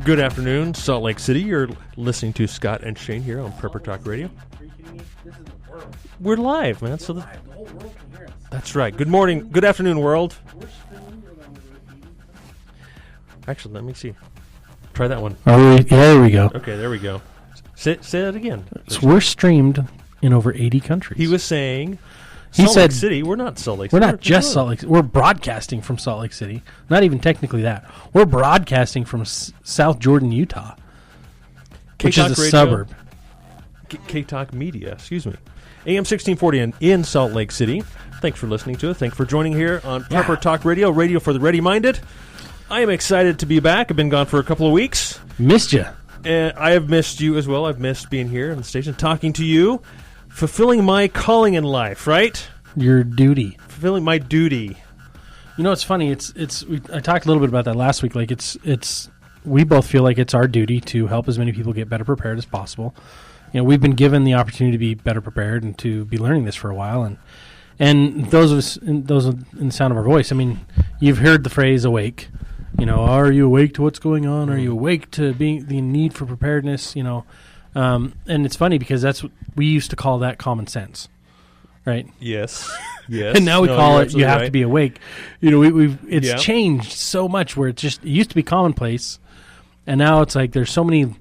Good afternoon, Salt Lake City. You're listening to Scott and Shane here on Prepper Talk Radio. Are you kidding me? This is the world. We're live, man. So The whole world can hear us. that's right. Good morning. Good afternoon, world. We're spinning around the repeating. Actually, let me see. Try that one. There we go. Okay, there we go. Say that again. So we're streamed in over 80 countries. He was saying He Salt Lake said- City. We're not Salt Lake We're City. not just Salt Lake City. We're broadcasting from Salt Lake City. Not even technically that. We're broadcasting from South Jordan, Utah, which is a Radio, suburb. K-Talk Media, excuse me. AM 1640 in Salt Lake City. Thanks for listening to it. Thanks for joining here on Prepper Talk Radio, radio for the ready-minded. I am excited to be back. I've been gone for a couple of weeks. Missed you. And I have missed you as well. I've missed being here on the station, talking to you, fulfilling my calling in life, right? Your duty. Fulfilling my duty. You know, it's funny. I talked a little bit about that last week. Like we both feel like it's our duty to help as many people get better prepared as possible. You know, we've been given the opportunity to be better prepared and to be learning this for a while. And those of us, in the sound of our voice, I mean, you've heard the phrase "awake." You know, are you awake to what's going on? Are you awake to being the need for preparedness? You know, and it's funny because that's what we used to call that common sense, right? Yes. Yes. And now we call you're it you have absolutely to be awake. You know, it's Yeah. changed so much where it used to be commonplace, and now it's like there's so many.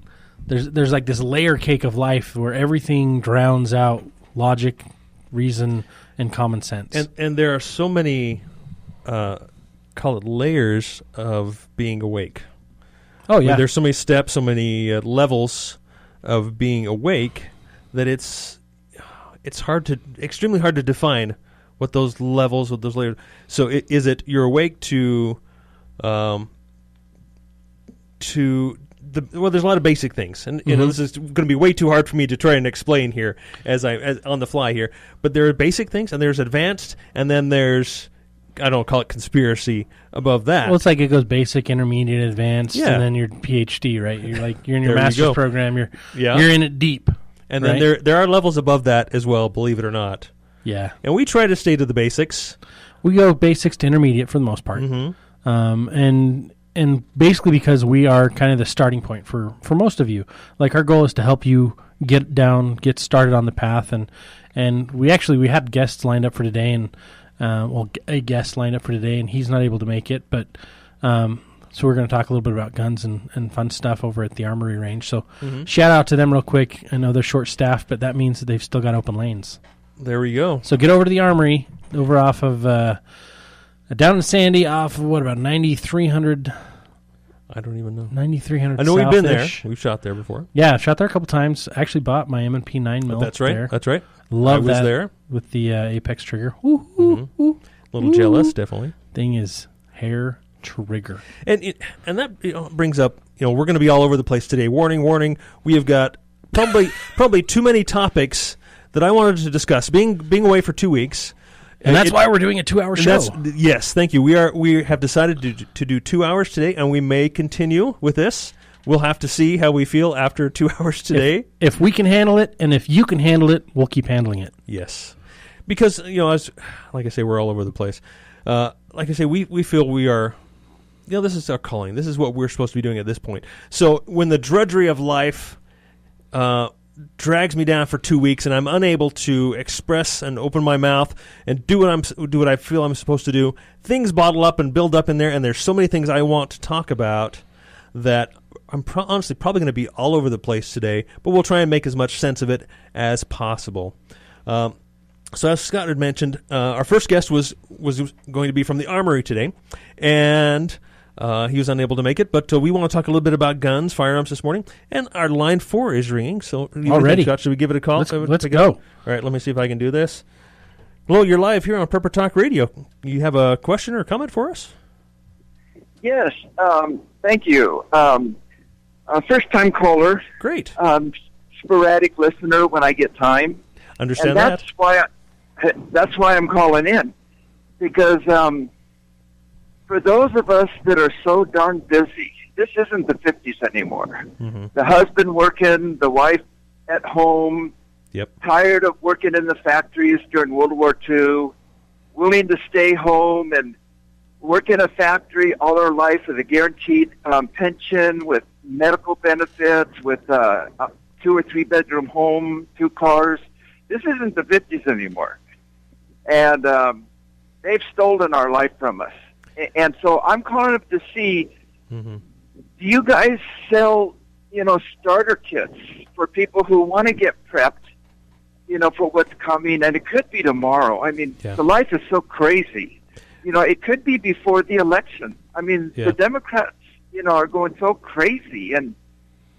There's like this layer cake of life where everything drowns out logic, reason, and common sense. And there are so many, call it layers of being awake. Oh I mean, yeah, there's so many steps, so many levels of being awake that it's extremely hard to define what those levels, what those layers. So is it you're awake to there's a lot of basic things, and you know this is going to be way too hard for me to try and explain here as on the fly here. But there are basic things, and there's advanced, and then there's I don't call it conspiracy above that. well, it's like it goes basic, intermediate, advanced, Yeah. and then your PhD, right? You're in your There you master's go. program. You're Yeah. in it deep, and right? then there are levels above that as well, believe it or not. Yeah, And we try to stay to the basics. we go basics to intermediate for the most part, and basically because we are kind of the starting point for most of you. Like our goal is to help you get started on the path, and we had guests lined up for today, and a guest lined up for today, and he's not able to make it, but so we're going to talk a little bit about guns and fun stuff over at the Armory Range. So shout out to them real quick. I know they're short-staffed, but that means that they've still got open lanes. There we go. So get over to the Armory, over off of down in Sandy, off of what about 9300? I don't even know. 9300. I know we've been there. South-ish. We've shot there before. Yeah, I've shot there a couple times. Actually bought my M&P 9 mil. That's right. There. That's right. Love I was that there. with the Apex trigger. Ooh, A little jealous, definitely. thing is hair trigger. And that brings up, we're going to be all over the place today. Warning, warning. We have got probably too many topics that I wanted to discuss. Being away for 2 weeks. And that's why we're doing a 2-hour show. Yes, thank you. We have decided to do 2 hours today, and we may continue with this. We'll have to see how we feel after 2 hours today. If we can handle it, and if you can handle it, we'll keep handling it. Yes. Because, like I say, we're all over the place. Like I say, we feel we are, this is our calling. This is what we're supposed to be doing at this point. So when the drudgery of life drags me down for 2 weeks and I'm unable to express and open my mouth and do what I feel I'm supposed to do, things bottle up and build up in there, and there's so many things I want to talk about that I'm honestly probably going to be all over the place today, but we'll try and make as much sense of it as possible. So as Scott had mentioned, our first guest was going to be from the Armory today, and he was unable to make it, but we want to talk a little bit about guns, firearms this morning, and our line 4 is ringing. So already, Scott, should we give it a call? Let's go. All right, let me see if I can do this. Hello, you're live here on Prepper Talk Radio. You have a question or a comment for us? Yes, thank you. First-time caller. Great. Sporadic listener when I get time. Understand and that? That's why I'm calling in, because for those of us that are so darn busy, this isn't the 50s anymore. Mm-hmm. The husband working, the wife at home, tired of working in the factories during World War II, willing to stay home and work in a factory all our life with a guaranteed pension with medical benefits, with a 2 or 3 bedroom home, 2 cars. This isn't the 50s anymore. And they've stolen our life from us. And so I'm calling up to see, do you guys sell, starter kits for people who want to get prepped, for what's coming? And it could be tomorrow. I mean, the life is so crazy. It could be before the election. I mean, the Democrats, are going so crazy. And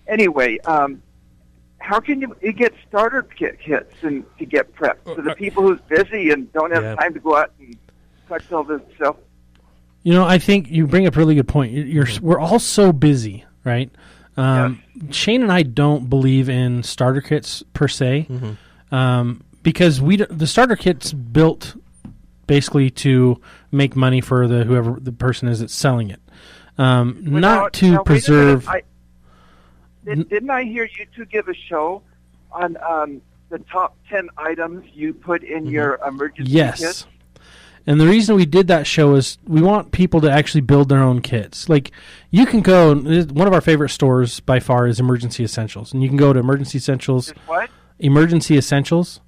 anyway, how can you get starter kits and to get prepped for the people who's busy and don't have time to go out and touch all this stuff? I think you bring up a really good point. We're all so busy, right? Shane and I don't believe in starter kits per se, because the starter kit's built basically to make money for whoever the person is that's selling it, not to preserve. Didn't I hear you two give a show on the top 10 items you put in your emergency kit? And the reason we did that show is we want people to actually build their own kits. Like, you can go, one of our favorite stores by far is Emergency Essentials. And you can go to Emergency Essentials. What? Emergency Essentials.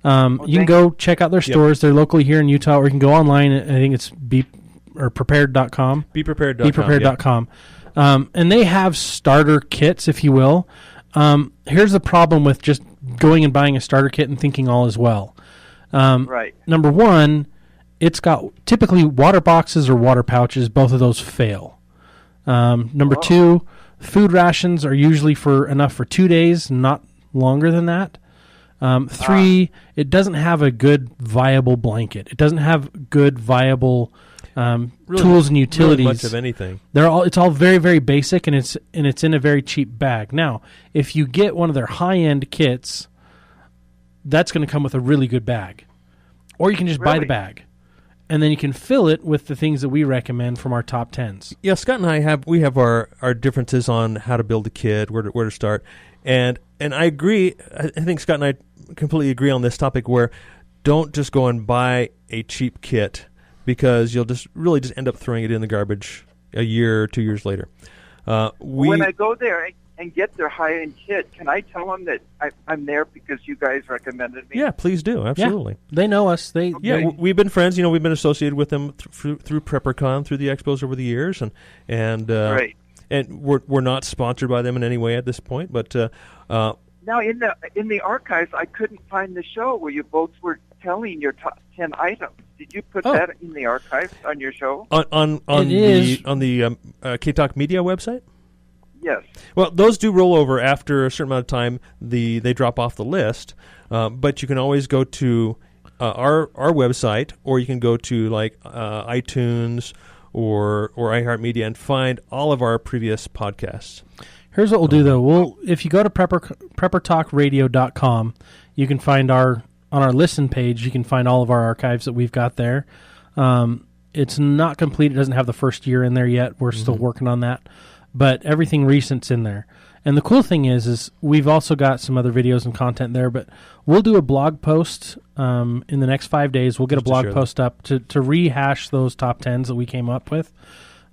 You can go check out their stores. They're locally here in Utah, or you can go online. I think it's prepared.com. Beprepared.com. And they have starter kits, if you will. Here's the problem with just going and buying a starter kit and thinking all is well. Right. Number one, it's got typically water boxes or water pouches. Both of those fail. Number two, food rations are usually enough for 2 days, not longer than that. Three, it doesn't have a good viable blanket. It doesn't have good viable tools and utilities. Really much of anything. It's all very, very basic, and it's in a very cheap bag. Now, if you get one of their high-end kits, that's going to come with a really good bag. Or you can just buy the bag. And then you can fill it with the things that we recommend from our top 10s. Yeah, Scott and I have our differences on how to build a kit, where to start. And I agree. I think Scott and I completely agree on this topic, where don't just go and buy a cheap kit, because you'll just end up throwing it in the garbage a year or 2 years later. When I go there and get their high-end kit, can I tell them that I'm there because you guys recommended me? Yeah, please do. Absolutely. Yeah, they know us. We've been friends. We've been associated with them through PrepperCon, through the expos over the years, and we're not sponsored by them in any way at this point. But now in the archives, I couldn't find the show where you both were telling your top 10 items. Did you put that in the archives on your show? On the K-Talk Media website? Yes. Well, those do roll over after a certain amount of time. They drop off the list, but you can always go to our website, or you can go to iTunes or iHeartMedia and find all of our previous podcasts. Here's what we'll do, though. If you go to preppertalkradio.com, you can find on our listen page, you can find all of our archives that we've got there. It's not complete. It doesn't have the first year in there yet. We're still working on that. But everything recent's in there. And the cool thing is we've also got some other videos and content there, but we'll do a blog post in the next 5 days. We'll get a blog post up to rehash those top 10s that we came up with,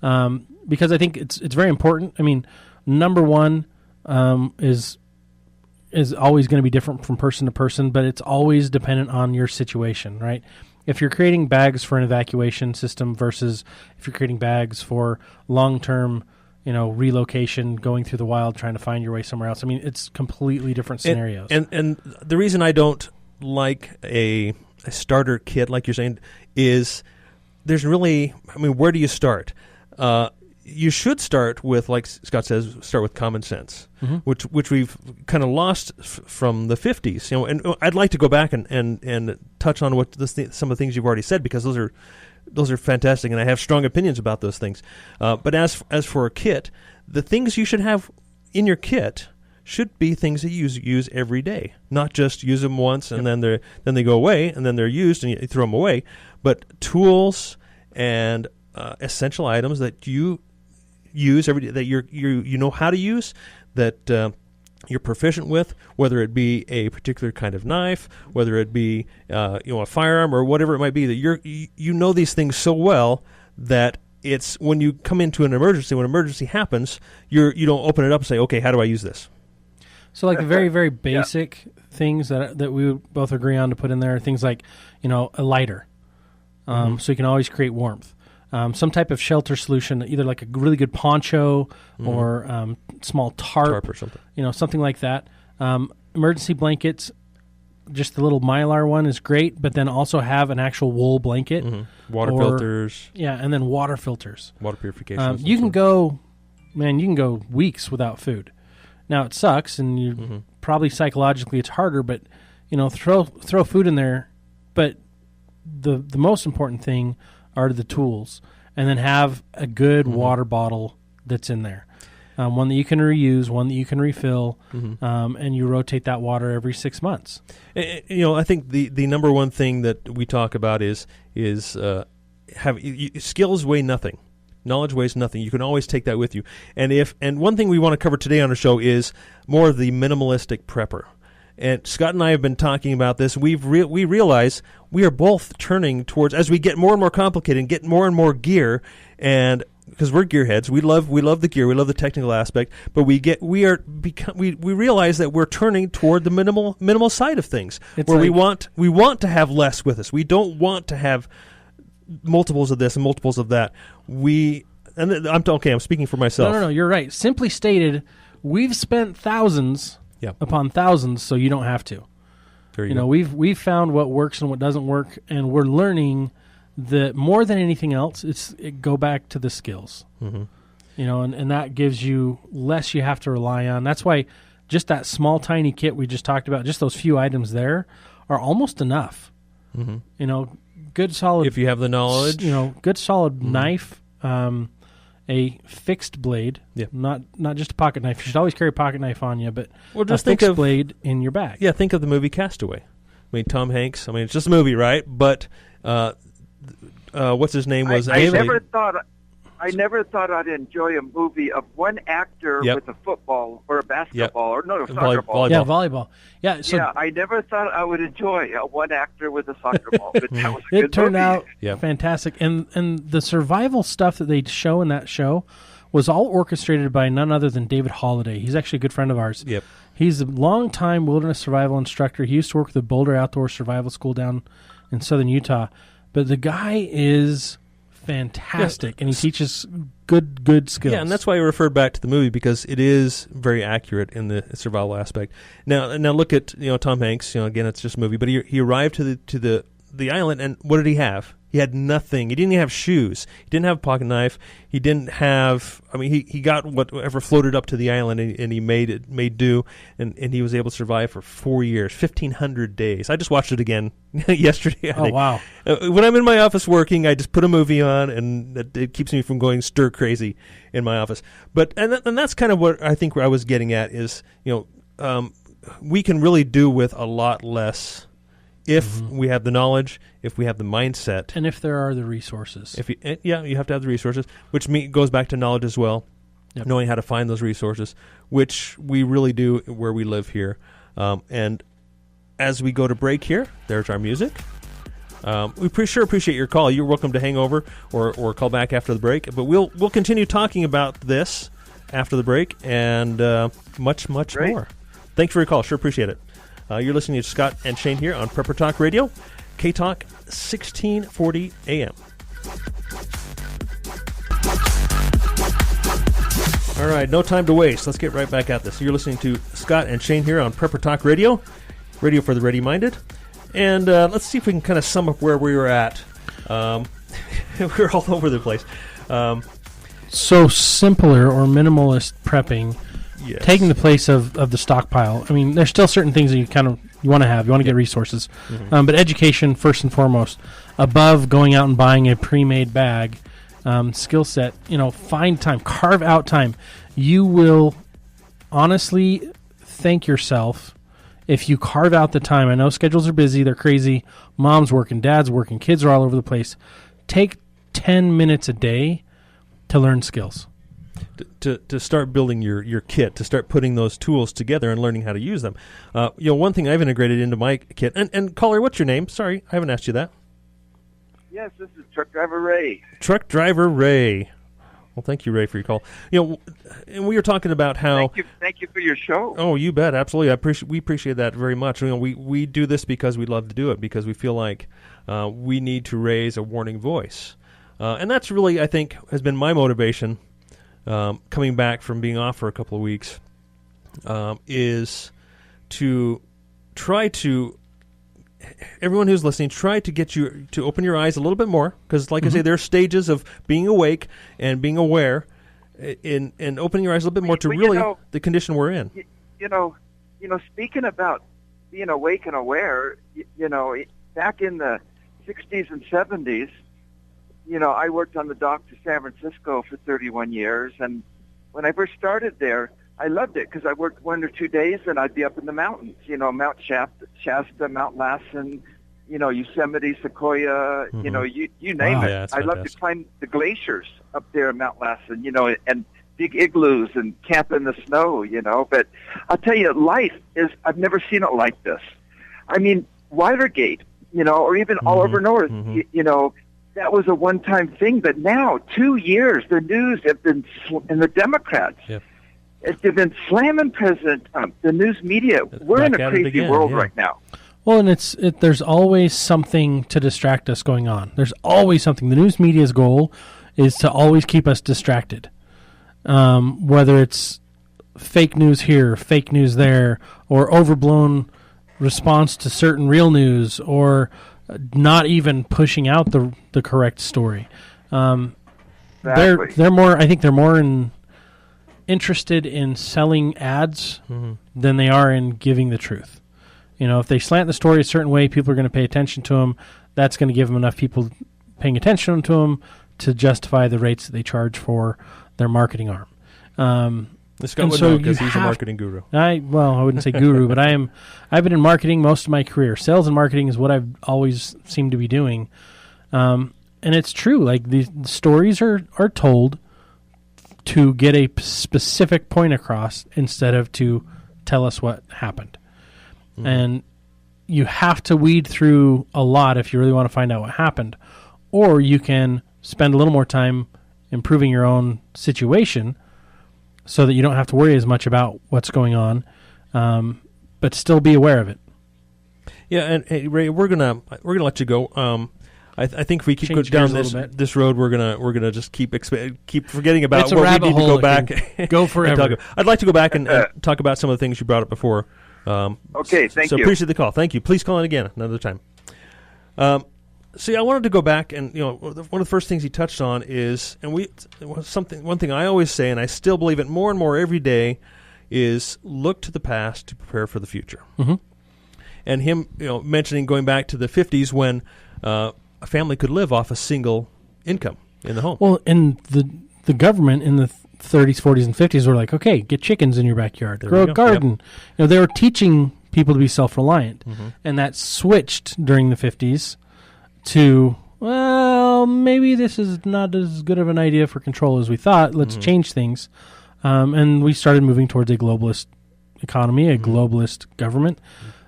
because I think it's very important. I mean, number one is always going to be different from person to person, but it's always dependent on your situation, right? If you're creating bags for an evacuation system versus if you're creating bags for long-term relocation, going through the wild, trying to find your way somewhere else. I mean, it's completely different scenarios. And the reason I don't like a starter kit, like you're saying, is there's really, where do you start? You should start with, like Scott says, start with common sense, which we've kind of lost from the 50s. And I'd like to go back and touch on some of the things you've already said, because those are fantastic, and I have strong opinions about those things. But as for a kit, the things you should have in your kit should be things that you use every day, not just use them once and then they go away and then they're used and you throw them away. But tools and essential items that you use every day, that you know how to use, that you're proficient with, whether it be a particular kind of knife, whether it be a firearm or whatever it might be, that you know these things so well that it's when you come into an emergency, when an emergency happens, you don't open it up and say, okay, how do I use this? So like the very, very basic things that we would both agree on to put in there are things like, a lighter. So you can always create warmth. Some type of shelter solution, either like a really good poncho or small tarp or something. Something like that. Emergency blankets, just the little Mylar one is great, but then also have an actual wool blanket. Water filters. Yeah, and then water filters. Water purification. You can go weeks without food. Now it sucks, and you probably psychologically it's harder, but throw food in there. But the most important thing are the tools, and then have a good water bottle that's in there. One that you can reuse, one that you can refill, and you rotate that water every 6 months. I think the number one thing that we talk about is skills weigh nothing. Knowledge weighs nothing. You can always take that with you. And one thing we want to cover today on the show is more of the minimalistic prepper. And Scott and I have been talking about this. We realize we are both turning towards, as we get more and more complicated and get more and more gear, and because we're gearheads, we love the gear, we love the technical aspect, but we realize that we're turning toward the minimal side of things, where we want to have less with us. We don't want to have multiples of this and multiples of that. I'm speaking for myself. No, you're right. Simply stated, we've spent thousands upon thousands, so you don't have to. We've found what works and what doesn't work, and we're learning that more than anything else, it go back to the skills. And that gives you less you have to rely on. That's why just that small, tiny kit we just talked about, just those few items there, are almost enough. Good solid. If you have the knowledge, good solid knife, a fixed blade, not just a pocket knife. You should always carry a pocket knife on you, but just a fixed blade in your bag. Yeah, think of the movie Castaway. Tom Hanks. It's just a movie, right? But what's his name was? I never thought I'd enjoy a movie of one actor with a football or a basketball or a soccer ball. Yeah, volleyball. Yeah, I never thought I would enjoy one actor with a soccer ball. But that was a it good turned movie. out fantastic, and the survival stuff that they show in that show was all orchestrated by none other than David Holliday. He's actually a good friend of ours. Yep. He's a longtime wilderness survival instructor. He used to work with the Boulder Outdoor Survival School down in southern Utah, but the guy is fantastic, and he teaches good skills. Yeah, and that's why I referred back to the movie, because it is very accurate in the survival aspect. Now look at Tom Hanks. Again, it's just a movie, but he arrived to the island, and what did he have? He had nothing. He didn't even have shoes. He didn't have a pocket knife. He didn't have. He got whatever floated up to the island, and he made do, and he was able to survive for 4 years, 1,500 days. I just watched it again yesterday. Oh wow! When I'm in my office working, I just put a movie on, and it keeps me from going stir crazy in my office. But and that's kind of what I think where I was getting at is we can really do with a lot less. If we have the knowledge, if we have the mindset, and if there are the resources, you have to have the resources, which goes back to knowledge as well, knowing how to find those resources, which we really do where we live here. And as we go to break here, there's our music. We sure appreciate your call. You're welcome to hang over or call back after the break. But we'll continue talking about this after the break and much more. Thanks for your call. Sure appreciate it. You're listening to Scott and Shane here on Prepper Talk Radio, K-Talk 1640 AM. All right, no time to waste. Let's get right back at this. You're listening to Scott and Shane here on Prepper Talk Radio, radio for the ready-minded. And let's see if we can kind of sum up where we were at. We're all over the place. So simpler or minimalist prepping. Yes. Taking the place of the stockpile. There's still certain things that you want to have. You want to get resources. But education, first and foremost, above going out and buying a pre-made bag, skill set, find time, carve out time. You will honestly thank yourself if you carve out the time. I know schedules are busy. They're crazy. Mom's working, dad's working, kids are all over the place. Take 10 minutes a day to learn skills. To start building your kit, to start putting those tools together and learning how to use them. One thing I've integrated into my kit, and caller, what's your name? Sorry, I haven't asked you that. Yes, this is Truck Driver Ray. Truck driver Ray. Well, thank you, Ray, for your call. And we were talking about how. Thank you for your show. Oh, you bet, absolutely. We appreciate that very much. We do this because we love to do it, because we feel like we need to raise a warning voice, and that's really, I think, has been my motivation coming back from being off for a couple of weeks, is to try to. Everyone who's listening, try to get you to open your eyes a little bit more, because, like I say, there are stages of being awake and being aware, and opening your eyes a little bit more to really the condition we're in. Speaking about being awake and aware, back in the 60s and 70s, I worked on the dock to San Francisco for 31 years, and when I first started there, I loved it because I worked 1 or 2 days and I'd be up in the mountains, Mount Shasta, Mount Lassen, Yosemite, Sequoia, you name it. Yeah, I love to climb the glaciers up there in Mount Lassen, and big igloos and camp in the snow, But I'll tell you, I've never seen it like this. I mean, Watergate, or even all over North, that was a one-time thing. But now, 2 years, the news have been, and the Democrats, they've been slamming President Trump, the news media. We're in a crazy world right now. Well, and there's always something to distract us going on. There's always something. The news media's goal is to always keep us distracted, whether it's fake news here, fake news there, or overblown response to certain real news, or not even pushing out the correct story. Exactly. They're more. I think they're more interested in selling ads than they are in giving the truth. If they slant the story a certain way, people are going to pay attention to them. That's going to give them enough people paying attention to them to justify the rates that they charge for their marketing arm. Scott would know because he's a marketing guru. I wouldn't say guru, but I've been in marketing most of my career. Sales and marketing is what I've always seemed to be doing. And it's true. Like, the stories are told to get a specific point across instead of to tell us what happened. And you have to weed through a lot if you really want to find out what happened. Or you can spend a little more time improving your own situation so that you don't have to worry as much about what's going on, but still be aware of it. Yeah, and hey, Ray, we're gonna let you go. I think if we keep going down this road, we're gonna just keep forgetting about what we need to go back. Go forever. I'd like to go back and talk about some of the things you brought up before. Okay, thank you. So appreciate the call. Thank you. Please call in again another time. See, I wanted to go back, and one of the first things he touched on is, and one thing I always say, and I still believe it more and more every day, is look to the past to prepare for the future. And him, mentioning going back to the 50s when a family could live off a single income in the home. Well, and the government in the 30s, 40s, and 50s were like, okay, get chickens in your backyard, grow a garden. Yep. They were teaching people to be self-reliant, and that switched during the 50s to, well, maybe this is not as good of an idea for control as we thought. Let's change things. And we started moving towards a globalist economy, a globalist government,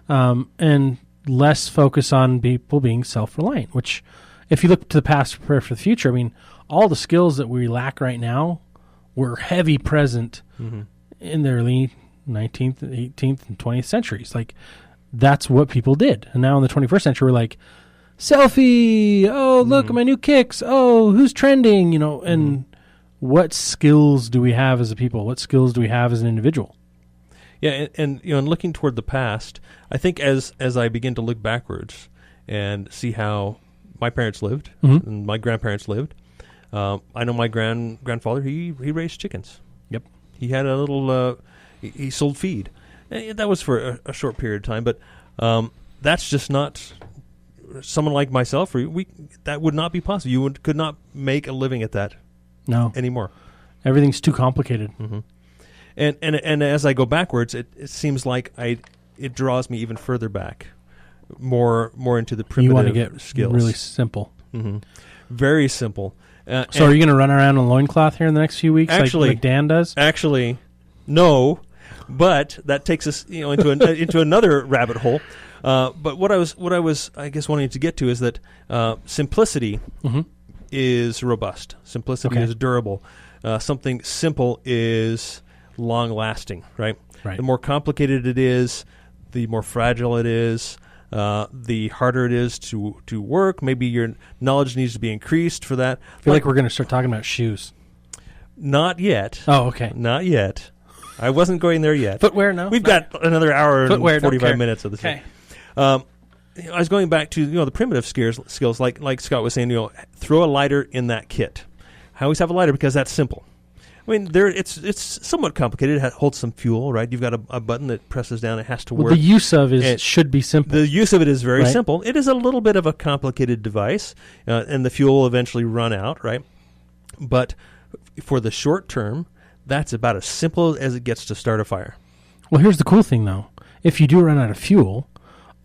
and less focus on people being self-reliant, which, if you look to the past to prepare for the future, I mean, all the skills that we lack right now were heavy present in the early 19th, 18th, and 20th centuries. Like, that's what people did. And now in the 21st century, we're like, selfie, oh, look at my new kicks, oh, who's trending, and what skills do we have as a people? What skills do we have as an individual? Yeah, and looking toward the past, I think as I begin to look backwards and see how my parents lived and my grandparents lived, I know my grandfather, he raised chickens. Yep. He had a little, he sold feed. And that was for a short period of time, but that's just not someone like myself. That would not be possible. You could not make a living at that anymore. Everything's too complicated. And as I go backwards, it seems like it draws me even further back, more into the primitive You want to get skills. Really simple. Very simple. So are you going to run around in a loincloth here in the next few weeks, like Dan does? Actually, no. But that takes us into another rabbit hole. But what I was, I guess, wanting to get to is that simplicity is robust. Simplicity is durable. Something simple is long-lasting, right? Right. The more complicated it is, the more fragile it is, the harder it is to work. Maybe your knowledge needs to be increased for that. I feel like we're going to start talking about shoes. Not yet. Oh, okay. Not yet. I wasn't going there yet. Footwear, no? We've got another hour Footwear, and don't 45 care. minutes of this. Okay. I was going back to the primitive skills like Scott was saying. Throw a lighter in that kit. I always have a lighter because that's simple. I mean, it's somewhat complicated. It holds some fuel, right? You've got a button that presses down. It has to work. The use of should be simple. The use of it is very right? simple. It is a little bit of a complicated device, and the fuel will eventually run out, right? But for the short term, that's about as simple as it gets to start a fire. Well, here's the cool thing, though. If you do run out of fuel,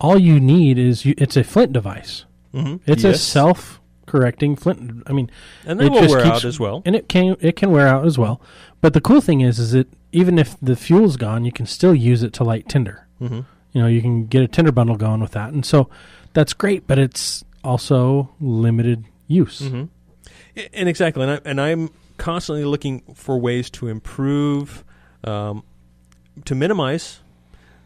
all you need is it's a flint device. Mm-hmm. It's a self-correcting flint. I mean, and that will wear out as well. And it can wear out as well. But the cool thing is that even if the fuel's gone, you can still use it to light tinder. Mm-hmm. You can get a tinder bundle going with that, and so that's great. But it's also limited use. Mm-hmm. And exactly, and I'm constantly looking for ways to improve, to minimize.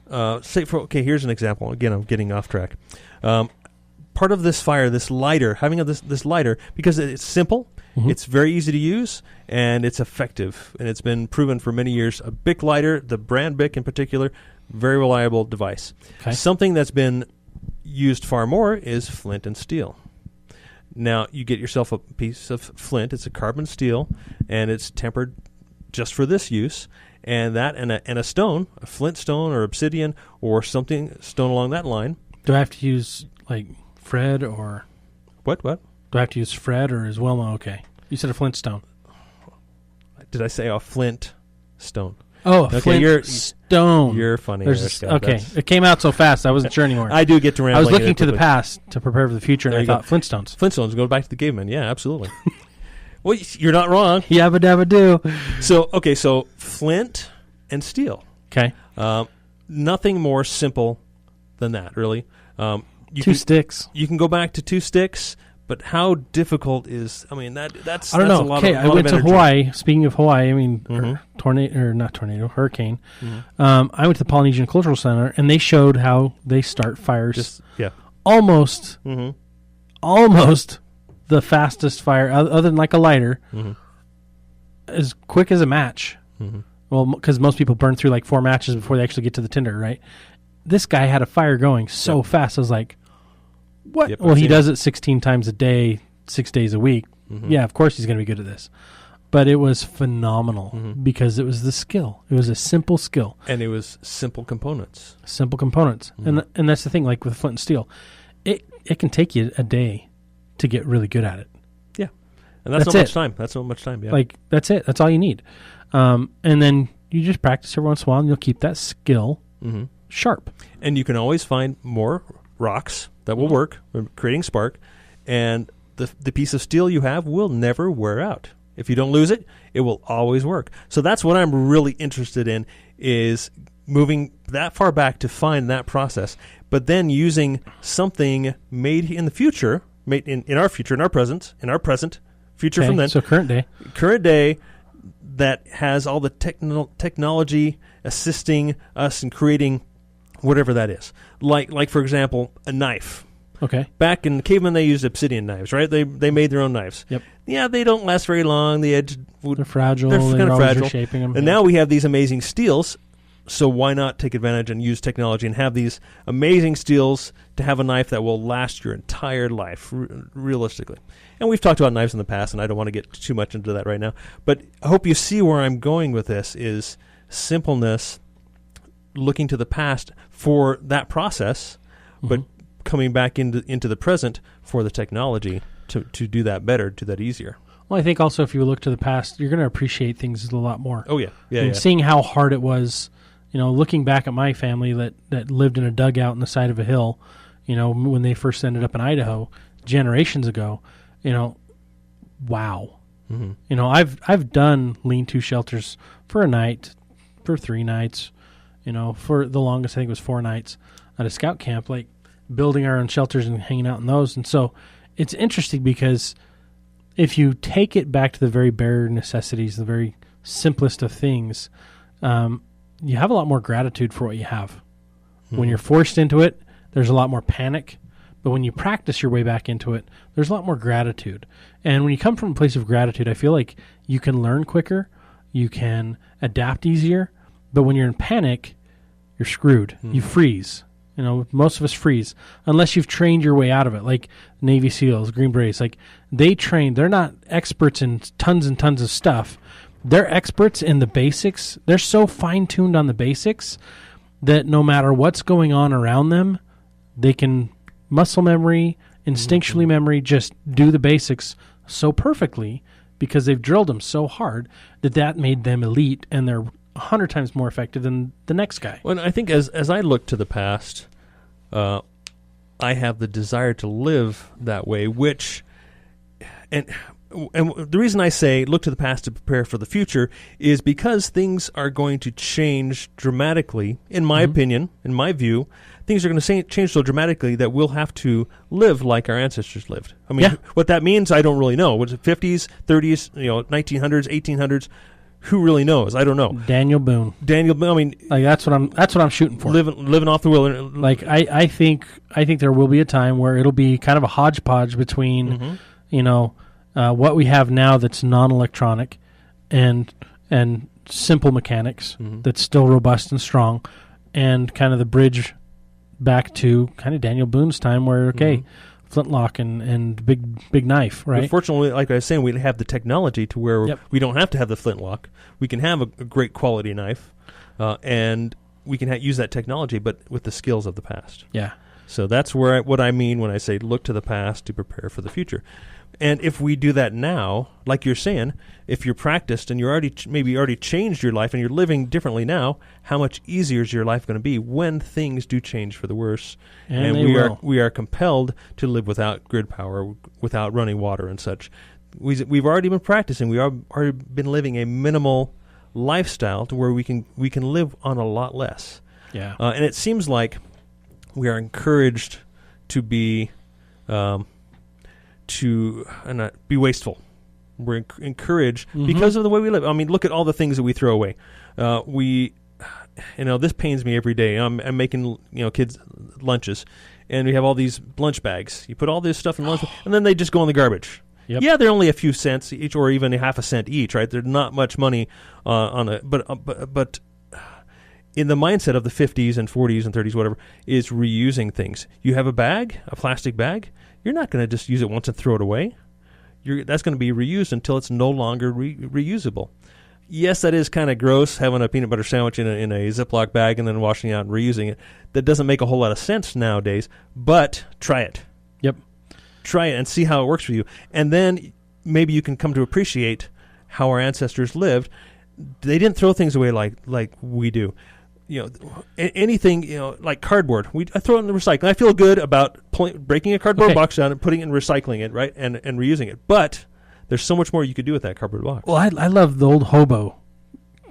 Here's an example. Again, I'm getting off track. Part of this fire, this lighter, having this lighter, because it's simple, it's very easy to use, and it's effective. And it's been proven for many years. A Bic lighter, the brand Bic in particular, very reliable device. Okay. Something that's been used far more is flint and steel. Now, you get yourself a piece of flint. It's a carbon steel, and it's tempered just for this use. And that and a stone, a flint stone or obsidian or stone along that line. Do I have to use, like, Fred or... What? Do I have to use Fred or is Wilma okay? You said a flint stone. Did I say a flint stone? Oh, flint stone. You're funny. Okay, it came out so fast I wasn't sure anymore. I do get to rambling. I was looking to the past to prepare for the future, and I thought Flintstones. Flintstones, go back to the cavemen. Yeah, absolutely. Well, you're not wrong. Yabba dabba do. So flint and steel. Okay. Nothing more simple than that, really. Two sticks. You can go back to 2 sticks, but how difficult is? I mean, that's I don't know. A lot okay, of, I went to energy. Hawaii. Speaking of Hawaii, I mean, hurricane. I went to the Polynesian Cultural Center, and they showed how they start fires. Almost the fastest fire, other than like a lighter, as quick as a match. Well, because most people burn through like 4 matches before they actually get to the tinder, right? This guy had a fire going so fast. I was like, what? Well, he does it 16 times a day, 6 days a week. Yeah, of course he's going to be good at this. But it was phenomenal because it was the skill. It was a simple skill. And it was simple components. And that's the thing, like with flint and steel. It can take you a day to get really good at it. Yeah. And that's not much time. That's not much time, yeah. Like, that's it. That's all you need. And then you just practice every once in a while, and you'll keep that skill sharp. And you can always find more rocks that will work, creating spark, and the piece of steel you have will never wear out. If you don't lose it, it will always work. So that's what I'm really interested in, is moving that far back to find that process, but then using something made in the future, made in our future, in our present, future from then. So current day, that has all the technology assisting us in creating whatever that is. Like for example, a knife. Okay. Back in the cavemen, they used obsidian knives, right? They made their own knives. Yep. Yeah, they don't last very long. The edge they're fragile. They're kind of fragile. Reshaping them. And now we have these amazing steels. So why not take advantage and use technology and have these amazing steels to have a knife that will last your entire life, realistically. And we've talked about knives in the past, and I don't want to get too much into that right now. But I hope you see where I'm going with this is simpleness, looking to the past for that process, but coming back into the present for the technology to do that better, do that easier. Well, I think also if you look to the past, you're going to appreciate things a lot more. Oh, yeah. And seeing how hard it was, looking back at my family that lived in a dugout on the side of a hill, when they first ended up in Idaho generations ago, wow. I've done lean-to shelters for a night, for 3 nights, for the longest I think it was 4 nights. at a scout camp, like building our own shelters and hanging out in those. And so it's interesting because if you take it back to the very bare necessities, the very simplest of things, you have a lot more gratitude for what you have. When you're forced into it, there's a lot more panic. But when you practice your way back into it, there's a lot more gratitude. And when you come from a place of gratitude, I feel like you can learn quicker, you can adapt easier. But when you're in panic, you're screwed. You freeze. You know, most of us freeze unless you've trained your way out of it. Like Navy SEALs, Green Berets, like they train. They're not experts in tons and tons of stuff. They're experts in the basics. They're so fine-tuned on the basics that no matter what's going on around them, they can muscle memory, instinctually memory, just do the basics so perfectly because they've drilled them so hard that made them elite, and they're 100 times more effective than the next guy. Well, I think as I look to the past, I have the desire to live that way, and the reason I say look to the past to prepare for the future is because things are going to change dramatically, in my opinion, in my view. Things are going to change so dramatically that we'll have to live like our ancestors lived. I mean, what that means, I don't really know. Was it 50s, 30s, 1900s, 1800s? Who really knows? I don't know. Daniel Boone. I mean, like that's what I'm shooting for. Living off the wilderness. Like I think there will be a time where it'll be kind of a hodgepodge between, what we have now that's non-electronic, and simple mechanics that's still robust and strong, and kind of the bridge back to kind of Daniel Boone's time where flintlock and big knife, right? But fortunately, like I was saying, we have the technology to where we don't have to have the flintlock. We can have a great quality knife, and we can use that technology, but with the skills of the past. Yeah. So that's what I mean when I say look to the past to prepare for the future. And if we do that now, like you're saying, if you're practiced and you're already changed your life and you're living differently now, how much easier is your life going to be when things do change for the worse? And we are compelled to live without grid power, without running water and such. We've already been practicing. We've already been living a minimal lifestyle to where we can live on a lot less. Yeah. And it seems like we are encouraged to be not be wasteful. We're encouraged because of the way we live. I mean, look at all the things that we throw away. This pains me every day. I'm making kids lunches, and we have all these lunch bags. You put all this stuff in lunch, and then they just go in the garbage. Yep. Yeah, they're only a few cents each, or even a half a cent each, right? They're not much money on it, but in the mindset of the 50s and 40s and 30s, whatever, is reusing things. You have a bag, a plastic bag. You're not going to just use it once and throw it away. That's going to be reused until it's no longer reusable. Yes, that is kind of gross, having a peanut butter sandwich in a Ziploc bag and then washing it out and reusing it. That doesn't make a whole lot of sense nowadays, but try it. Yep. Try it and see how it works for you. And then maybe you can come to appreciate how our ancestors lived. They didn't throw things away like we do. Anything, like cardboard. I throw it in the recycling. I feel good about breaking a cardboard box down and putting it in recycling it, right, and reusing it. But there's so much more you could do with that cardboard box. Well, I love the old hobo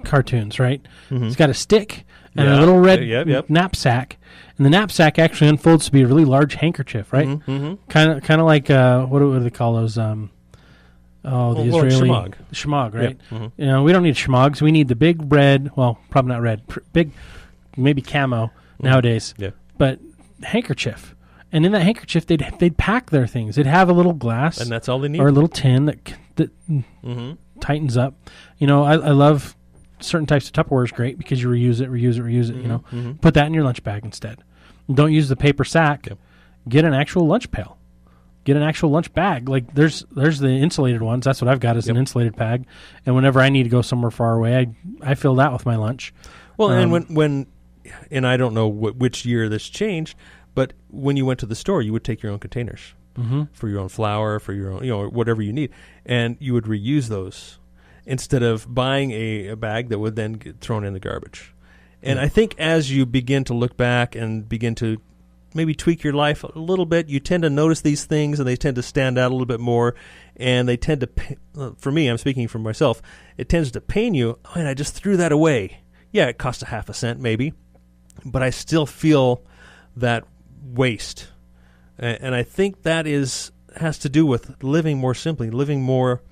cartoons, right? It's got a stick and a little red knapsack, and the knapsack actually unfolds to be a really large handkerchief, right? Kind of like what do they call those? The Israeli shemagh, right? Yep. We don't need shemaghs. We need the big red. Well, probably not red. Big, maybe camo nowadays. Yeah. But handkerchief, and in that handkerchief, they'd pack their things. They'd have a little glass, and that's all they need, or a little tin that tightens up. I love certain types of Tupperware is great because you reuse it. Put that in your lunch bag instead. Don't use the paper sack. Yep. Get an actual lunch pail. Get an actual lunch bag. Like there's the insulated ones. That's what I've got is an insulated bag. And whenever I need to go somewhere far away, I fill that with my lunch. Well, and when I don't know which year this changed, but when you went to the store, you would take your own containers for your own flour, for your own, whatever you need, and you would reuse those instead of buying a bag that would then get thrown in the garbage. And I think as you begin to look back and begin to maybe tweak your life a little bit, you tend to notice these things, and they tend to stand out a little bit more, and they tend to, for me, I'm speaking for myself, it tends to pain you. Oh, man, I just threw that away. Yeah, it cost a half a cent maybe, but I still feel that waste. And I think that has to do with living more simply, living more,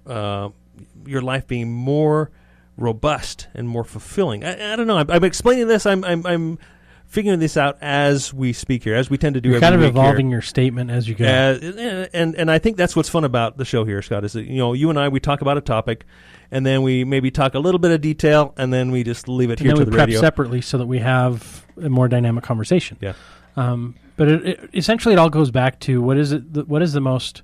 your life being more robust and more fulfilling. I don't know. I'm explaining this. I'm figuring this out as we speak here, as we tend to do. You're every kind of week evolving here. your statement as you go. And I think that's what's fun about the show here, Scott. Is that you and I, we talk about a topic, and then we maybe talk a little bit of detail, and then we just leave it here to the prep radio separately so that we have a more dynamic conversation. Yeah. But essentially, it all goes back to what is the most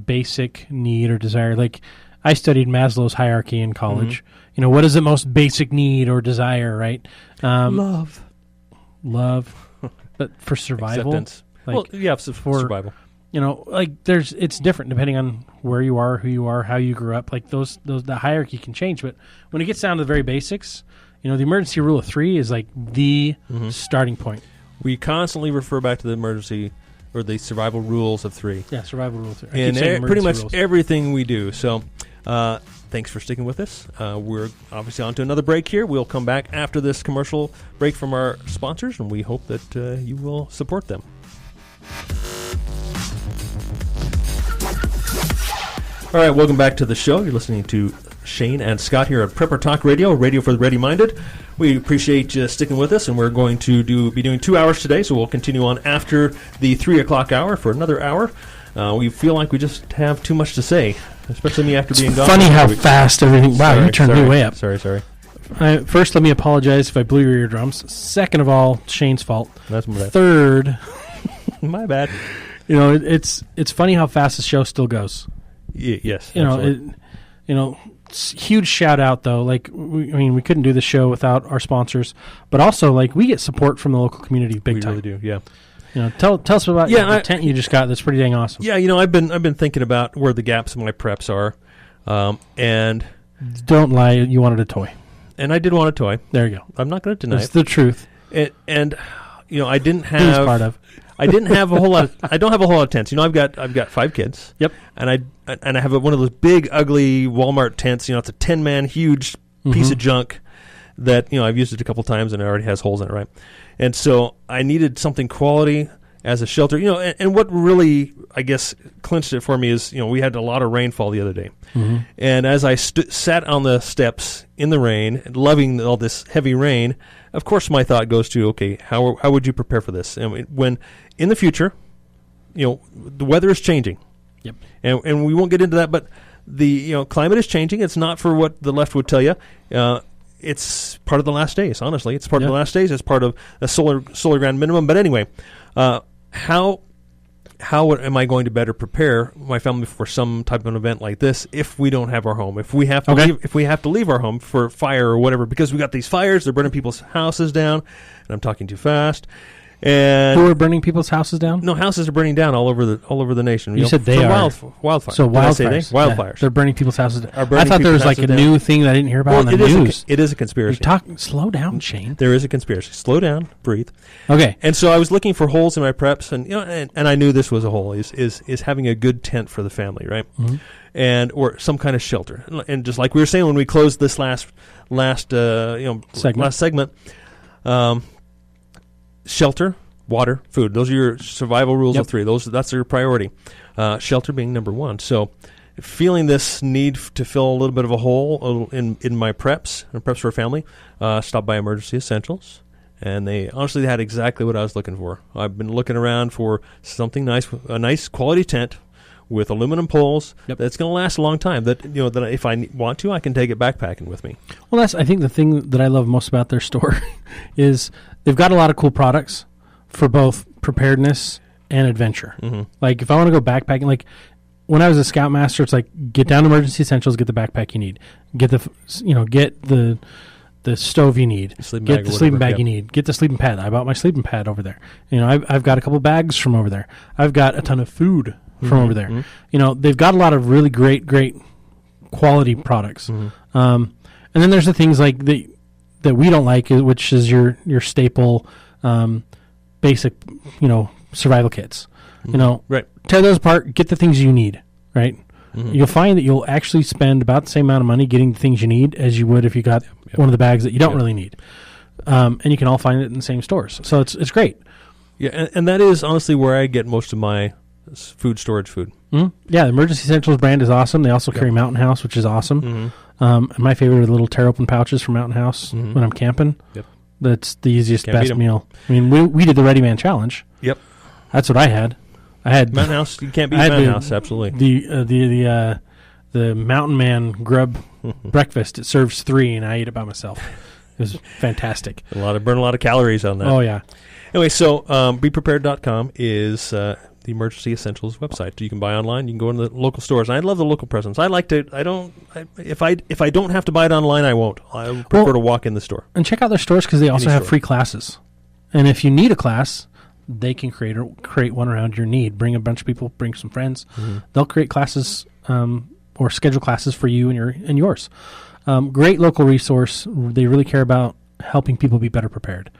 basic need or desire? Like, I studied Maslow's hierarchy in college. Mm-hmm. What is the most basic need or desire? Right? Love, but for survival, acceptance. For survival. It's different depending on where you are, who you are, how you grew up. Like the hierarchy can change, but when it gets down to the very basics, the emergency rule of 3 is like the starting point. We constantly refer back to the emergency or the survival rules of 3. Yeah, survival rule of 3. In pretty much rules. everything we do. So, thanks for sticking with us. We're obviously on to another break here. We'll come back after this commercial break from our sponsors, and we hope that you will support them. All right, welcome back to the show. You're listening to Shane and Scott here at Prepper Talk Radio, radio for the ready-minded. We appreciate you sticking with us, and we're going to be doing 2 hours today, so we'll continue on after the 3 o'clock hour for another hour. We feel like we just have too much to say, especially me after being gone. Funny how fast everything... Wow, you turned me way up. Sorry. First, let me apologize if I blew your eardrums. Second of all, Shane's fault. That's my bad. Third... my bad. It's funny how fast the show still goes. Yes. Huge shout out though. Like we couldn't do the show without our sponsors, but also like we get support from the local community big time. We really do. Yeah. Tell us about the tent you just got. That's pretty dang awesome. Yeah. I've been thinking about where the gaps in my preps are, and don't lie. You wanted a toy, and I did want a toy. There you go. I'm not going to deny That's the truth. And I didn't have. He was part of. I didn't have a whole lot. I don't have a whole lot of tents. I've got 5 kids. Yep. And I have one of those big, ugly Walmart tents. It's a 10-man huge piece of junk that I've used it a couple times and it already has holes in it, right? And so I needed something quality as a shelter. And what really I guess clinched it for me is we had a lot of rainfall the other day, and as I sat on the steps in the rain, loving all this heavy rain. Of course, my thought goes to, okay, how would you prepare for this? And when in the future, the weather is changing. Yep. And we won't get into that, but the climate is changing. It's not for what the left would tell you. It's part of the last days. Honestly, it's part of the last days. It's part of a solar grand minimum. But anyway, how am I going to better prepare my family for some type of an event like this if we don't have our home? If we have to leave our home for fire or whatever, because we got these fires, they're burning people's houses down, and I'm talking too fast. And who are burning people's houses down? No, houses are burning down all over the nation. You said they are wildfires. So wildfires. Wildfires. They're burning people's houses down. I thought there was like a new thing that I didn't hear about on the news. It is a conspiracy. Slow down, Shane. There is a conspiracy. Slow down. Breathe. Okay. And so I was looking for holes in my preps, and and I knew this was a hole. Is having a good tent for the family, right? Mm-hmm. And or some kind of shelter. And just like we were saying when we closed this last segment, shelter. Water, food. Those are your survival rules of 3. That's your priority. Shelter being number 1. So feeling this need to fill a little bit of a hole in my preps for a family, stopped by Emergency Essentials. And they had exactly what I was looking for. I've been looking around for something nice, a nice quality tent with aluminum poles that's going to last a long time. That that if I want to, I can take it backpacking with me. Well, that's I think the thing that I love most about their store is they've got a lot of cool products for both preparedness and adventure. Mm-hmm. Like if I want to go backpacking, like when I was a scoutmaster, it's like get down to Emergency Essentials, get the backpack you need, get the stove you need, get the sleeping bag you need, get the sleeping pad. I bought my sleeping pad over there. I've got a couple bags from over there. I've got a ton of food from over there. Mm-hmm. They've got a lot of really great quality products. Mm-hmm. And then there's the things like that we don't like, which is your staple. Basic, survival kits. Right. Tear those apart, get the things you need, right? Mm-hmm. You'll find that you'll actually spend about the same amount of money getting the things you need as you would if you got one of the bags that you don't really need. and you can all find it in the same stores. So it's great. Yeah, and that is honestly where I get most of my food storage food. Mm-hmm. Yeah, the Emergency Essentials brand is awesome. They also carry Mountain House, which is awesome. Mm-hmm. And my favorite are the little tear open pouches from Mountain House when I'm camping. Yep. That's the easiest, Can't beat best 'em. meal. I mean, we did the Ready Man Challenge. Yep. That's what I had. I had Mountain House. You can't beat I had Mountain the- House. Absolutely. the Mountain Man grub breakfast. It serves 3, and I ate it by myself. It was fantastic. Burn a lot of calories on that. Oh yeah. Anyway, so BePrepared.com is the Emergency Essentials website. You can buy online. You can go into the local stores. And I love the local presence. I like to. If I don't have to buy it online, I won't. I prefer to walk in the store. And check out their stores because they also have store. free classes. And if you need a class, they can create one around your need. Bring a bunch of people. Bring some friends. Mm-hmm. They'll create classes or schedule classes for you and yours. Great local resource. They really care about helping people be better prepared.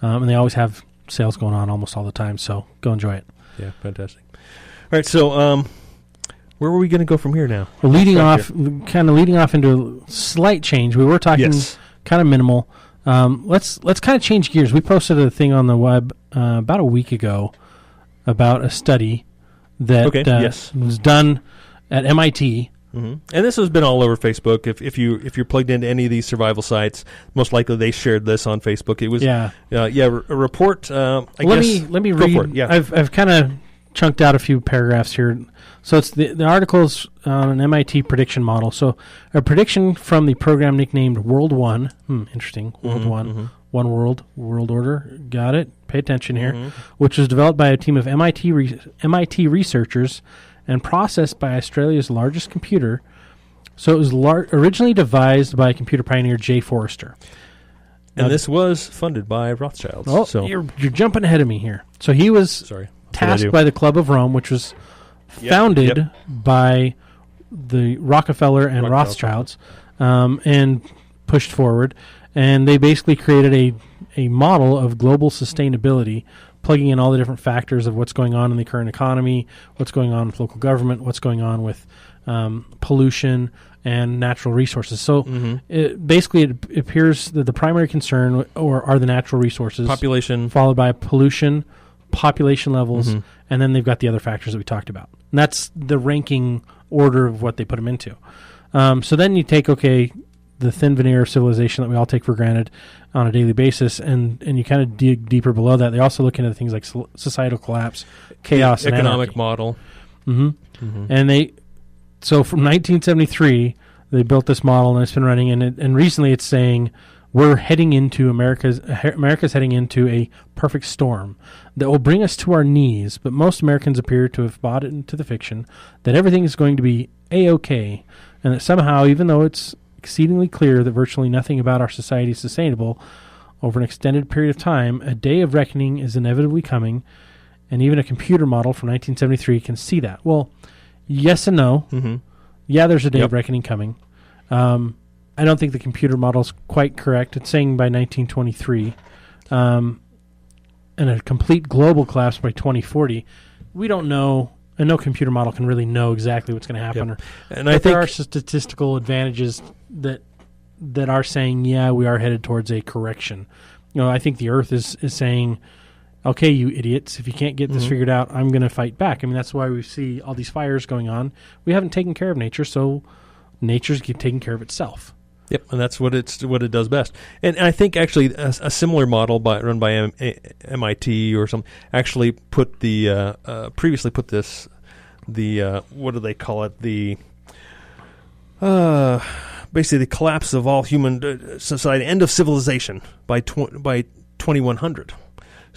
And they always have sales going on almost all the time. So go enjoy it. Yeah, fantastic. All right, so where were we going to go from here now? Well, leading off into a slight change. We were talking kind of minimal. Let's kind of change gears. We posted a thing on the web about a week ago about a study that was done at MIT. Mm-hmm. And this has been all over Facebook. If you're plugged into any of these survival sites, most likely they shared this on Facebook. It was a report. Let me read. Yeah. I've kind of chunked out a few paragraphs here. So it's the article's on an MIT prediction model. So a prediction from the program nicknamed World One. Interesting. World One. Mm-hmm. One World Order. Got it. Pay attention here. Which was developed by a team of MIT researchers and processed by Australia's largest computer. So it was originally devised by computer pioneer Jay Forrester. And this was funded by Rothschilds. Oh, so you're jumping ahead of me here. So he was tasked by the Club of Rome, which was founded by the Rockefeller and Rothschilds, and pushed forward. And they basically created a model of global sustainability, plugging in all the different factors of what's going on in the current economy, what's going on with local government, what's going on with pollution and natural resources. So it appears that the primary concern are the natural resources. Population. Followed by pollution, population levels, and then they've got the other factors that we talked about. And that's the ranking order of what they put them into. So then you take, the thin veneer of civilization that we all take for granted on a daily basis, and you kind of dig deeper below that. They also look into things like societal collapse, chaos, the and economic anarchy. model. And so from 1973, they built this model, and it's been running. And recently, it's saying we're heading into America's heading into a perfect storm that will bring us to our knees. But most Americans appear to have bought into the fiction that everything is going to be A-OK, and that somehow, even though it's exceedingly clear that virtually nothing about our society is sustainable, over an extended period of time, a day of reckoning is inevitably coming, and even a computer model from 1973 can see that. Well, yes and no. Yeah, there's a day of reckoning coming. I don't think the computer model's quite correct. It's saying by 1923, and a complete global collapse by 2040. We don't know. And no computer model can really know exactly what's going to happen. And I think there are statistical advantages that are saying, we are headed towards a correction. I think the Earth is saying, okay, you idiots, if you can't get this figured out, I'm going to fight back. I mean, that's why we see all these fires going on. We haven't taken care of nature, so nature's taking care of itself. Yep, and that's what it does best. And I think actually a similar model run by MIT or something actually put previously put this what do they call it, basically the collapse of all human society, end of civilization by 2100.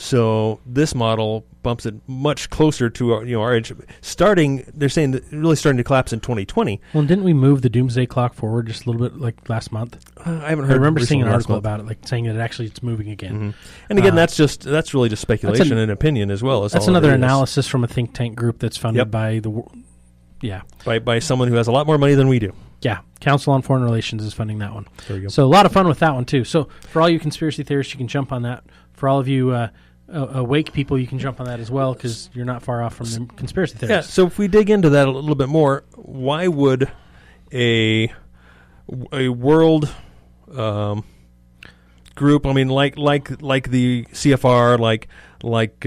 So this model bumps it much closer to our age. They're saying that really starting to collapse in 2020. Well, didn't we move the doomsday clock forward just a little bit, like last month? I haven't heard. I remember seeing an article month. about it, like saying that it's moving again. And again, that's really just speculation and opinion as well. That's another analysis from a think tank group that's funded by by someone who has a lot more money than we do. Yeah, Council on Foreign Relations is funding that one. There you go. So a lot of fun with that one too. So for all you conspiracy theorists, you can jump on that. For all of you awake people, you can jump on that as well because you're not far off from the conspiracy theorists. Yeah. So if we dig into that a little bit more, why would a world group. I mean, like the CFR, like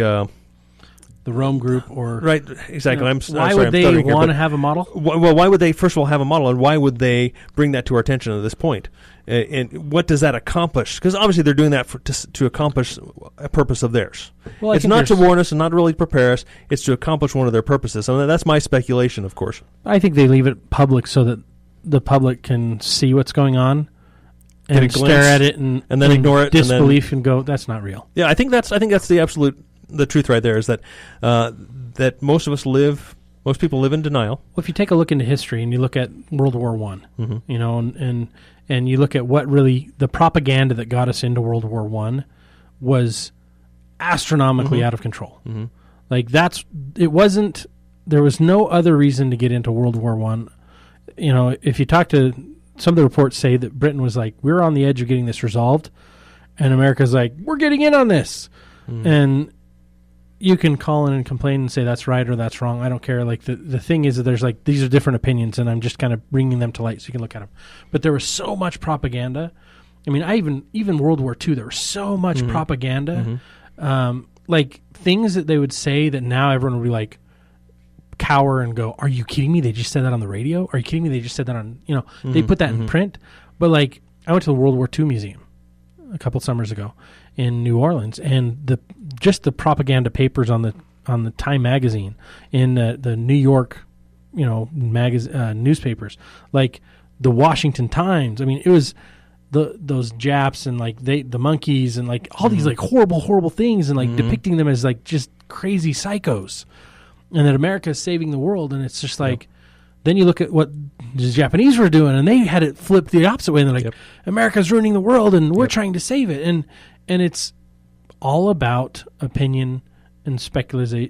The Rome Group, or right, exactly. Why would they want to have a model? Well, why would they first of all have a model, and why would they bring that to our attention at this point? And what does that accomplish? Because obviously they're doing that to accomplish a purpose of theirs. Well, it's not to warn us and not really to prepare us. It's to accomplish one of their purposes. I mean, that's my speculation, of course. I think they leave it public so that the public can see what's going on and stare at it and then ignore it, disbelief, and go, "That's not real." Yeah, I think that's the truth right there, is that that most people live in denial. Well, if you take a look into history and you look at World War I, you know, and you look at what really the propaganda that got us into World War I was astronomically out of control. Like it wasn't. There was no other reason to get into World War I. You know, if you talk to some of the reports, say that Britain was like, we're on the edge of getting this resolved, and America's like, we're getting in on this, and you can call in and complain and say that's right or that's wrong. I don't care. Like the thing is that there's like, these are different opinions, and I'm just kind of bringing them to light so you can look at them. But there was so much propaganda. I mean, even World War II, there was so much propaganda, like things that they would say that now everyone would be like, cower and go, are you kidding me? They just said that on the radio? Are you kidding me? They just said that on, you know, they put that in print. But like, I went to the World War II Museum a couple summers ago in New Orleans, and the propaganda papers on the Time magazine, in the New York, you know, newspapers, like the Washington Times. I mean, it was those Japs and like the monkeys and like all these like horrible things, and like depicting them as like just crazy psychos, and that America is saving the world. And it's just like, then you look at what the Japanese were doing, and they had it flipped the opposite way. And they're like, America's ruining the world, and we're trying to save it. And it's all about opinion and speculation,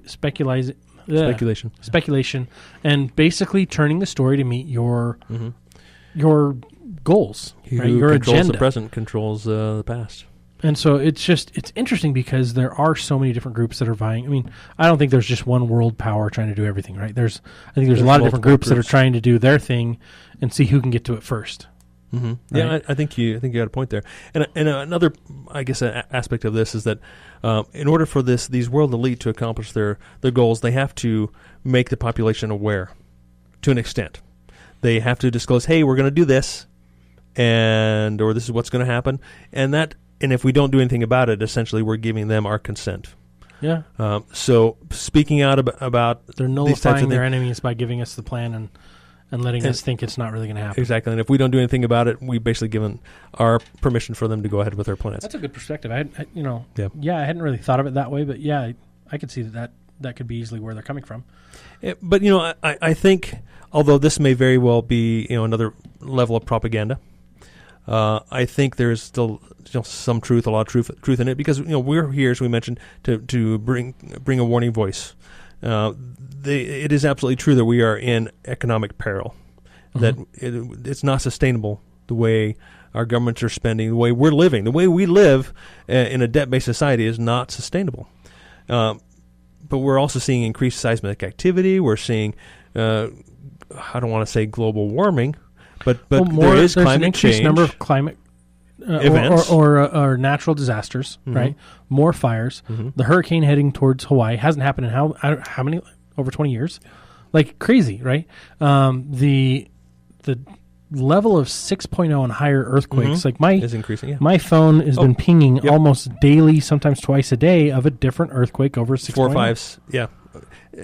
and basically turning the story to meet your goals, right? Your agenda. The present controls the past. And so it's interesting because there are so many different groups that are vying. I mean, I don't think there's just one world power trying to do everything, right? I think there's a lot of different groups that are trying to do their thing and see who can get to it first. Right? Yeah, I think you got a point there. And another, I guess, aspect of this is that in order for these world elite to accomplish their goals, they have to make the population aware to an extent. They have to disclose, hey, we're going to do this, or this is what's going to happen, and if we don't do anything about it, essentially we're giving them our consent. Yeah. So speaking out about they're nullifying their enemies by giving us the plan and letting us think it's not really going to happen. Exactly. And if we don't do anything about it, we basically given our permission for them to go ahead with their plans. That's a good perspective. I hadn't really thought of it that way, but yeah, I could see that could be easily where they're coming from. But I think, although this may very well be another level of propaganda, I think there's still some truth, a lot of truth in it, because we're here, as we mentioned, to bring a warning voice. It is absolutely true that we are in economic peril, that it's not sustainable the way our governments are spending, the way we're living, the way we live in a debt-based society is not sustainable. But we're also seeing increased seismic activity. We're seeing, I don't want to say global warming, but there is climate an increased change. Number of climate events or natural disasters, right? More fires. The hurricane heading towards Hawaii hasn't happened in how many, over 20 years, like crazy, right? The level of 6.0 and higher earthquakes, like is increasing. Yeah. My phone has been pinging almost daily, sometimes twice a day, of a different earthquake over 6.0. 4 or 5s. Yeah.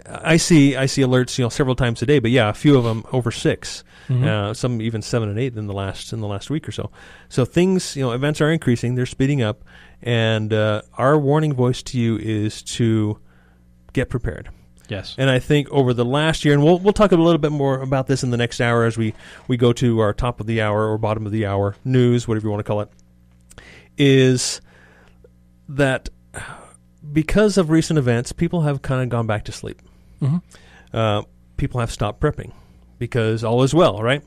I see alerts, several times a day, but yeah, a few of them over 6, some even 7 and 8 in the last week or so. So things, events are increasing, they're speeding up, and our warning voice to you is to get prepared. Yes. And I think over the last year, and we'll talk a little bit more about this in the next hour as we go to our top of the hour or bottom of the hour news, whatever you want to call it, is that because of recent events, people have kind of gone back to sleep. People have stopped prepping because all is well, right?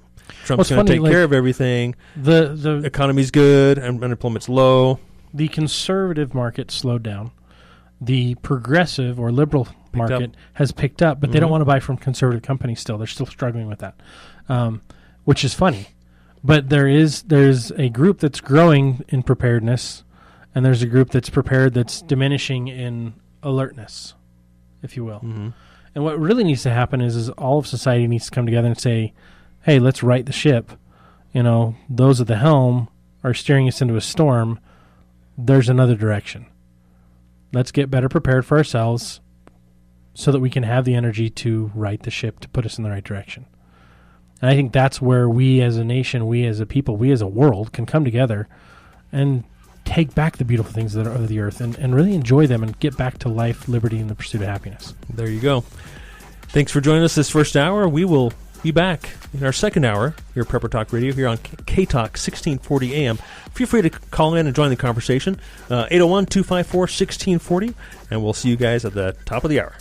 Trump's going to take care of everything. The economy's good, and unemployment's low. The conservative market slowed down. The progressive or liberal market has picked up, but they don't want to buy from conservative companies still. They're still struggling with that, which is funny. But there's a group that's growing in preparedness, and there's a group that's prepared that's diminishing in alertness, if you will. Mm-hmm. And what really needs to happen is all of society needs to come together and say, hey, let's right the ship. Those at the helm are steering us into a storm. There's another direction. Let's get better prepared for ourselves so that we can have the energy to right the ship to put us in the right direction. And I think that's where we as a nation, we as a people, we as a world can come together and take back the beautiful things that are of the earth and really enjoy them and get back to life, liberty, and the pursuit of happiness. There you go. Thanks for joining us this first hour. We will be back in our second hour here at Prepper Talk Radio here on K-Talk 1640 AM. Feel free to call in and join the conversation, 801-254-1640, and we'll see you guys at the top of the hour.